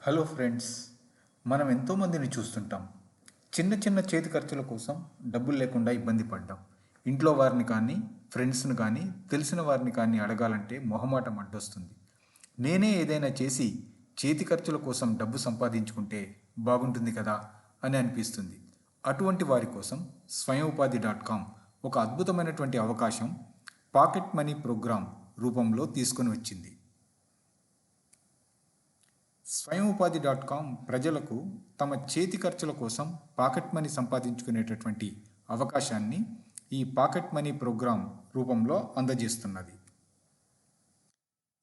Hello friends, మనం ఎంతోమందిని చూస్తుంటాం. చిన్న చిన్న చేతి ఖర్చుల కోసం డబ్బులు లేకుండా ఇబ్బంది పడ్డాం. ఇంట్లో వారిని కానీ, ఫ్రెండ్స్ని కానీ, తెలిసిన వారిని కానీ అడగాలంటే మొహమాటం అడ్డొస్తుంది. నేనే ఏదైనా చేసి చేతి ఖర్చుల కోసం డబ్బు సంపాదించుకుంటే బాగుంటుంది కదా అని అనిపిస్తుంది. అటువంటి వారి కోసం స్వయం ఉపాధి .com ఒక అద్భుతమైనటువంటి అవకాశం పాకెట్ మనీ ప్రోగ్రాం రూపంలో తీసుకొని వచ్చింది. స్వయం ఉపాధి .com ప్రజలకు తమ చేతి ఖర్చుల కోసం పాకెట్ మనీ సంపాదించుకునేటటువంటి అవకాశాన్ని ఈ పాకెట్ మనీ ప్రోగ్రాం రూపంలో అందజేస్తున్నది.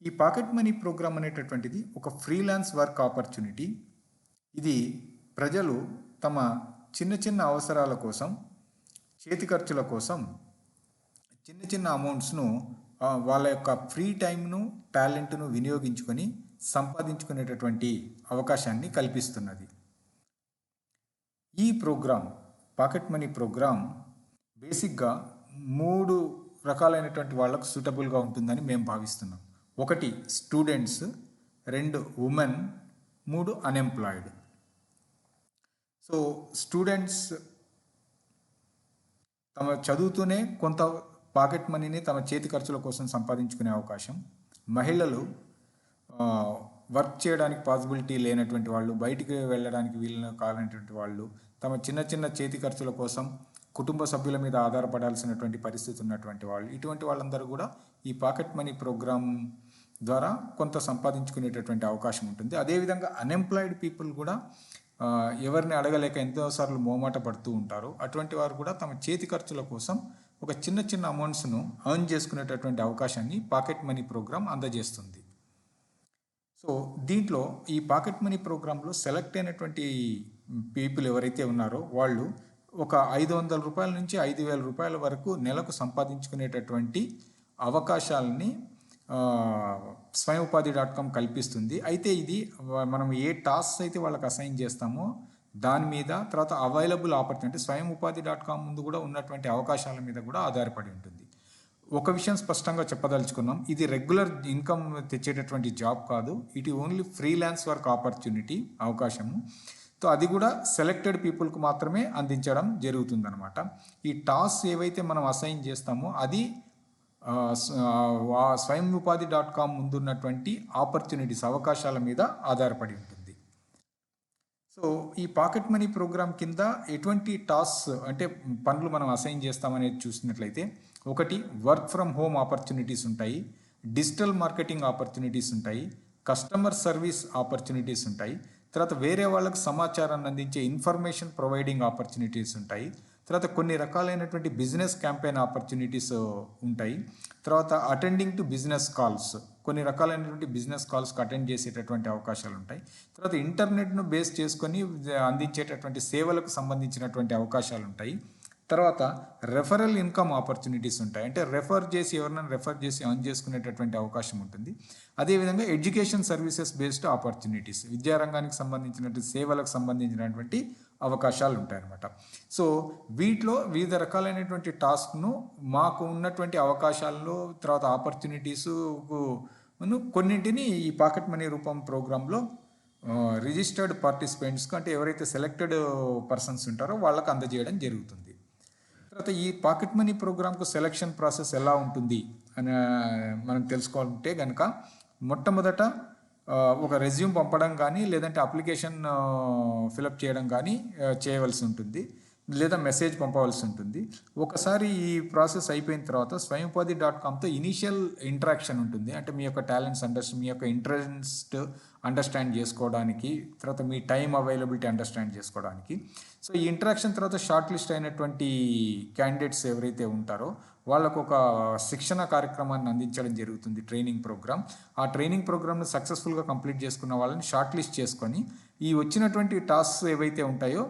ఈ పాకెట్ మనీ ప్రోగ్రాం అనేటటువంటిది ఒక ఫ్రీలాన్స్ వర్క్ ఆపర్చునిటీ. ఇది ప్రజలు తమ చిన్న చిన్న అవసరాల కోసం, చేతి ఖర్చుల కోసం చిన్న చిన్న అమౌంట్స్ను వాళ్ళ యొక్క ఫ్రీ టైంను, టాలెంట్ను వినియోగించుకొని సంపాదించుకునేటటువంటి అవకాశాన్ని కల్పిస్తున్నది. ఈ ప్రోగ్రాం పాకెట్ మనీ ప్రోగ్రాం బేసిక్గా 3 రకాలైనటువంటి వాళ్ళకు సూటబుల్గా ఉంటుందని మేము భావిస్తున్నాం. 1 students, 2 women, 3 unemployed. So students తమ చదువుతూనే కొంత పాకెట్ మనీని తమ చేతి ఖర్చుల కోసం సంపాదించుకునే అవకాశం. మహిళలు వర్క్ చేయడానికి పాసిబిలిటీ లేనటువంటి వాళ్ళు, బయటికి వెళ్ళడానికి వీలు కానటువంటి వాళ్ళు, తమ చిన్న చిన్న చేతి ఖర్చుల కోసం కుటుంబ సభ్యుల మీద ఆధారపడాల్సినటువంటి పరిస్థితి ఉన్నటువంటి వాళ్ళు, ఇటువంటి వాళ్ళందరూ కూడా ఈ పాకెట్ మనీ ప్రోగ్రాం ద్వారా కొంత సంపాదించుకునేటటువంటి అవకాశం ఉంటుంది. అదేవిధంగా అన్ఎంప్లాయిడ్ పీపుల్ కూడా ఎవరిని అడగలేక ఎంతోసార్లు మోమాట పడుతూ ఉంటారు. అటువంటి వారు కూడా తమ చేతి ఖర్చుల కోసం ఒక చిన్న చిన్న అమౌంట్స్ను ఎర్న్ చేసుకునేటటువంటి అవకాశాన్ని పాకెట్ మనీ ప్రోగ్రాం అందజేస్తుంది. సో దీంట్లో ఈ పాకెట్ మనీ ప్రోగ్రాంలో సెలెక్ట్ అయినటువంటి పీపుల్ ఎవరైతే ఉన్నారో వాళ్ళు ఒక 500 రూపాయల నుంచి 5,000 రూపాయల వరకు నెలకు సంపాదించుకునేటటువంటి అవకాశాలని స్వయం ఉపాధి .com కల్పిస్తుంది. అయితే ఇది మనం ఏ టాస్క్ అయితే వాళ్ళకి అసైన్ చేస్తామో దాని మీద, తర్వాత అవైలబుల్ ఆపర్చునిటీ స్వయం ఉపాధి .com ముందు కూడా ఉన్నటువంటి అవకాశాల మీద కూడా ఆధారపడి ఉంటుంది. ఒక విషయం స్పష్టంగా చెప్పదలుచుకున్నాం, ఇది రెగ్యులర్ ఇన్కమ్ తెచ్చేటటువంటి జాబ్ కాదు. It only freelance work opportunity, అవకాశము. సో అది కూడా సెలెక్టెడ్ పీపుల్కి మాత్రమే అందించడం జరుగుతుందన్నమాట. ఈ టాస్క్ ఏవైతే మనం అసైన్ చేస్తామో అది స్వయం ఉపాధి .com ముందున్నటువంటి ఆపర్చునిటీస్, అవకాశాల మీద ఆధారపడి ఉంటుంది. సో ఈ పాకెట్ మనీ ప్రోగ్రాం కింద ఎటువంటి టాస్క్ అంటే పనులు మనం అసైన్ చేస్తామనేది చూసినట్లయితే, 1 వర్క్ ఫ్రమ్ హోమ్ ఆపర్చునిటీస్ ఉంటాయి, డిజిటల్ మార్కెటింగ్ ఆపర్చునిటీస్ ఉంటాయి, కస్టమర్ సర్వీస్ ఆపర్చునిటీస్ ఉంటాయి, తర్వాత వేరే వాళ్ళకు సమాచారాన్ని అందించే ఇన్ఫర్మేషన్ ప్రొవైడింగ్ ఆపర్చునిటీస్ ఉంటాయి, తర్వాత కొన్ని రకాలైనటువంటి బిజినెస్ క్యాంపెయిన్ ఆపర్చునిటీస్ ఉంటాయి, తర్వాత అటెండింగ్ టు బిజినెస్ కాల్స్, కొన్ని రకాలైనటువంటి బిజినెస్ కాల్స్కి అటెండ్ చేసేటటువంటి అవకాశాలు ఉంటాయి, తర్వాత ఇంటర్నెట్ను బేస్ చేసుకొని అందించేటటువంటి సేవలకు సంబంధించినటువంటి అవకాశాలు ఉంటాయి, తర్వాత రెఫరల్ ఇన్కమ్ ఆపర్చునిటీస్ ఉంటాయి. అంటే ఎవరినైనా రెఫర్ చేసి ఎర్న్ చేసుకునేటటువంటి అవకాశం ఉంటుంది. అదేవిధంగా ఎడ్యుకేషన్ సర్వీసెస్ బేస్డ్ ఆపర్చునిటీస్, విద్యారంగానికి సంబంధించినటువంటి సేవలకు సంబంధించినటువంటి అవకాశాలు ఉంటాయన్నమాట. సో వీటిలో వివిధ రకాలైనటువంటి టాస్క్ను మాకు ఉన్నటువంటి అవకాశాల్లో, తర్వాత ఆపర్చునిటీసు కొన్నింటిని ఈ పాకెట్ మనీ రూపం ప్రోగ్రాంలో రిజిస్టర్డ్ పార్టిసిపెంట్స్కి, అంటే ఎవరైతే సెలెక్టెడ్ పర్సన్స్ ఉంటారో వాళ్ళకు అందజేయడం జరుగుతుంది. తర్వాత ఈ పాకెట్ మనీ ప్రోగ్రాంకు సెలెక్షన్ ప్రాసెస్ ఎలా ఉంటుంది అని మనం తెలుసుకోవాలంటే కనుక, మొట్టమొదట ఒక రెజ్యూమ్ పంపడం కానీ, లేదంటే అప్లికేషన్ ఫిలప్ చేయడం కానీ చేయవలసి ఉంటుంది, లేదా మెసేజ్ పంపవలసి ఉంటుంది. ఒకసారి ఈ ప్రాసెస్ అయిపోయిన తర్వాత స్వయం ఉపాధి .comతో ఇనీషియల్ ఇంటరాక్షన్ ఉంటుంది. అంటే మీ యొక్క టాలెంట్స్ మీ యొక్క ఇంట్రెస్ట్ అండర్స్టాండ్ చేసుకోవడానికి, తర్వాత మీ టైం అవైలబిలిటీ అండర్స్టాండ్ చేసుకోవడానికి. సో ఈ ఇంటరాక్షన్ తర్వాత షార్ట్ లిస్ట్ అయినటువంటి క్యాండిడేట్స్ ఎవరైతే ఉంటారో వాళ్ళకు ఒక శిక్షణ కార్యక్రమాన్ని అందించడం జరుగుతుంది, ట్రైనింగ్ ప్రోగ్రామ్. ఆ ట్రైనింగ్ ప్రోగ్రామ్ను సక్సెస్ఫుల్గా కంప్లీట్ చేసుకున్న వాళ్ళని షార్ట్ లిస్ట్ చేసుకొని ఈ వచ్చినటువంటి టాస్క్స్ ఏవైతే ఉంటాయో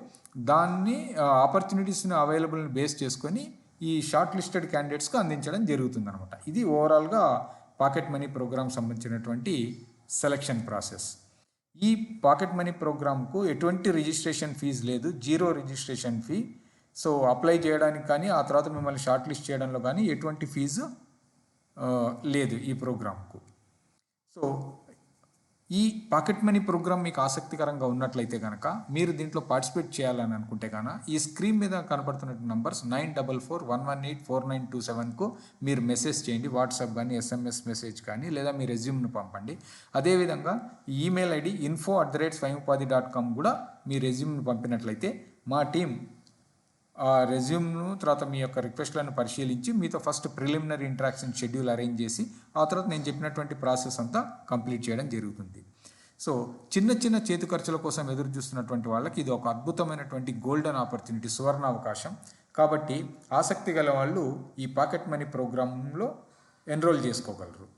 దాన్ని ఆపర్చునిటీస్ని అవైలబుల్ని బేస్ చేసుకొని ఈ షార్ట్ లిస్టెడ్ క్యాండిడేట్స్కి అందించడం జరుగుతుందన్నమాట. ఇది ఓవరాల్గా పాకెట్ మనీ ప్రోగ్రామ్ సంబంధించినటువంటి సెలక్షన్ ప్రాసెస్. ఈ పాకెట్ మనీ ప్రోగ్రామ్కు ఎటువంటి రిజిస్ట్రేషన్ ఫీజు లేదు, 0 రిజిస్ట్రేషన్ ఫీ. సో అప్లై చేయడానికి కానీ, ఆ తర్వాత మిమ్మల్ని షార్ట్ లిస్ట్ చేయడంలో కానీ ఎటువంటి ఫీజు లేదు ఈ ప్రోగ్రామ్కు. సో ఈ పాకెట్ మనీ ప్రోగ్రామ్ మీకు ఆసక్తికరంగా ఉన్నట్లయితే కనుక మీరు దీంట్లో పార్టిసిపేట్ చేయాలని అనుకుంటే కనుక ఈ స్క్రీన్ మీద కనపడుతున్న నంబర్స్ 9441184927కు మీరు మెసేజ్ చేయండి. వాట్సాప్ కానీ SMS మెసేజ్ కానీ లేదా మీ రెజ్యూమ్ను పంపండి. అదేవిధంగా ఈమెయిల్ ఐడి info@swayamupadi.com కూడా మీ రెజ్యూమ్ను పంపినట్లయితే మా టీం ఆ రెజ్యూమ్ను తర్వాత మీ యొక్క రిక్వెస్ట్లను పరిశీలించి మీతో first preliminary interaction schedule arrange చేసి ఆ తర్వాత నేను చెప్పినటువంటి ప్రాసెస్ అంతా కంప్లీట్ చేయడం జరుగుతుంది. సో చిన్న చిన్న చేతి ఖర్చుల కోసం ఎదురు చూస్తున్నటువంటి వాళ్ళకి ఇది ఒక అద్భుతమైనటువంటి గోల్డెన్ ఆపర్చునిటీ, సువర్ణ అవకాశం. కాబట్టి ఆసక్తి గల వాళ్ళు ఈ పాకెట్ మనీ ప్రోగ్రాంలో ఎన్రోల్ చేసుకోగలరు.